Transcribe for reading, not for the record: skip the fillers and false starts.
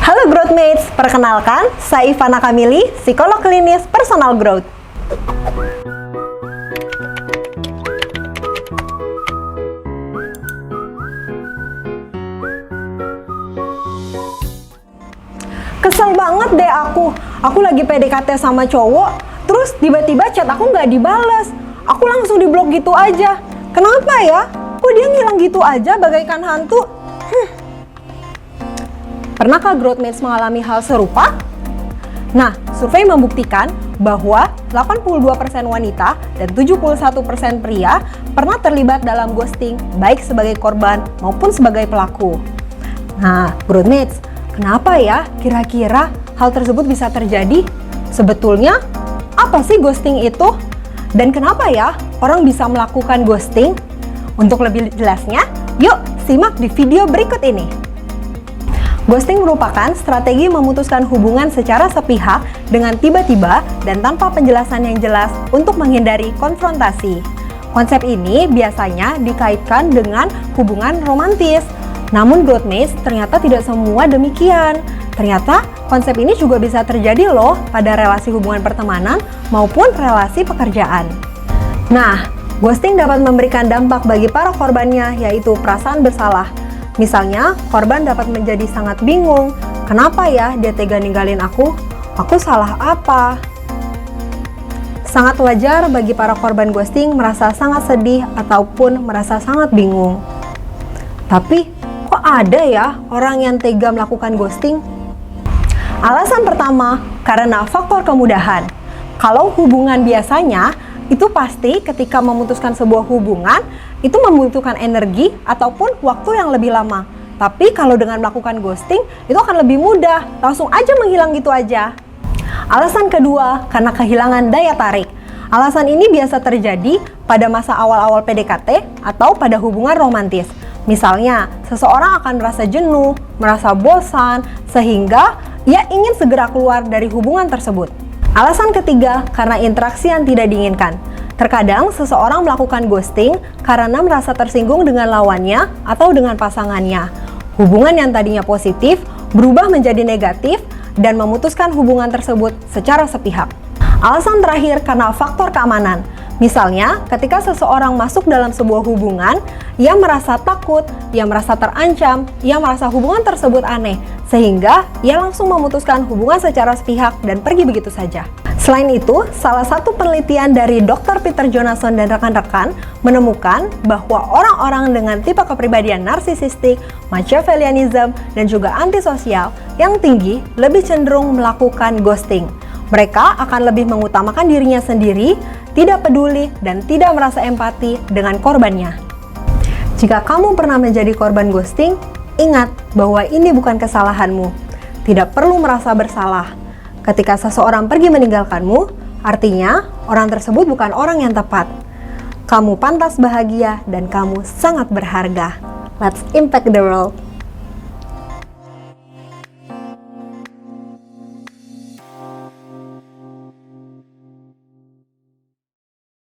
Halo Growthmates, perkenalkan saya Ivana Kamili, psikolog klinis personal growth. Kesel banget deh aku lagi PDKT sama cowok, terus tiba-tiba chat aku nggak dibales. Aku langsung diblok gitu aja. Kenapa ya? Kok dia ngilang gitu aja bagaikan hantu? Pernahkah Growthmates mengalami hal serupa? Nah, survei membuktikan bahwa 82% wanita dan 71% pria pernah terlibat dalam ghosting, baik sebagai korban maupun sebagai pelaku. Nah, Growthmates, kenapa ya kira-kira hal tersebut bisa terjadi? Sebetulnya, apa sih ghosting itu? Dan kenapa ya orang bisa melakukan ghosting? Untuk lebih jelasnya, yuk simak di video berikut ini. Ghosting merupakan strategi memutuskan hubungan secara sepihak dengan tiba-tiba dan tanpa penjelasan yang jelas untuk menghindari konfrontasi. Konsep ini biasanya dikaitkan dengan hubungan romantis. Namun Growthmates, ternyata tidak semua demikian. Ternyata konsep ini juga bisa terjadi loh pada relasi hubungan pertemanan maupun relasi pekerjaan. Nah, ghosting dapat memberikan dampak bagi para korbannya, yaitu perasaan bersalah. Misalnya, korban dapat menjadi sangat bingung, kenapa ya dia tega ninggalin aku? Aku salah apa? Sangat wajar bagi para korban ghosting merasa sangat sedih ataupun merasa sangat bingung. Tapi, kok ada ya orang yang tega melakukan ghosting? Alasan pertama, karena faktor kemudahan. Kalau hubungan biasanya, itu pasti ketika memutuskan sebuah hubungan, itu membutuhkan energi ataupun waktu yang lebih lama. Tapi kalau dengan melakukan ghosting, itu akan lebih mudah, langsung aja menghilang gitu aja. Alasan kedua, karena kehilangan daya tarik. Alasan ini biasa terjadi pada masa awal-awal PDKT atau pada hubungan romantis. Misalnya, seseorang akan merasa jenuh, merasa bosan, sehingga ia ingin segera keluar dari hubungan tersebut. Alasan ketiga, karena interaksi yang tidak diinginkan. Terkadang seseorang melakukan ghosting karena merasa tersinggung dengan lawannya atau dengan pasangannya. Hubungan yang tadinya positif berubah menjadi negatif dan memutuskan hubungan tersebut secara sepihak. Alasan terakhir, karena faktor keamanan. Misalnya, ketika seseorang masuk dalam sebuah hubungan, ia merasa takut, ia merasa terancam, ia merasa hubungan tersebut aneh, sehingga ia langsung memutuskan hubungan secara sepihak dan pergi begitu saja. Selain itu, salah satu penelitian dari Dr. Peter Jonason dan rekan-rekan menemukan bahwa orang-orang dengan tipe kepribadian narsisistik, Machiavellianism, dan juga antisosial yang tinggi lebih cenderung melakukan ghosting. Mereka akan lebih mengutamakan dirinya sendiri, tidak peduli, dan tidak merasa empati dengan korbannya. Jika kamu pernah menjadi korban ghosting, ingat bahwa ini bukan kesalahanmu. Tidak perlu merasa bersalah. Ketika seseorang pergi meninggalkanmu, artinya orang tersebut bukan orang yang tepat. Kamu pantas bahagia dan kamu sangat berharga. Let's impact the world.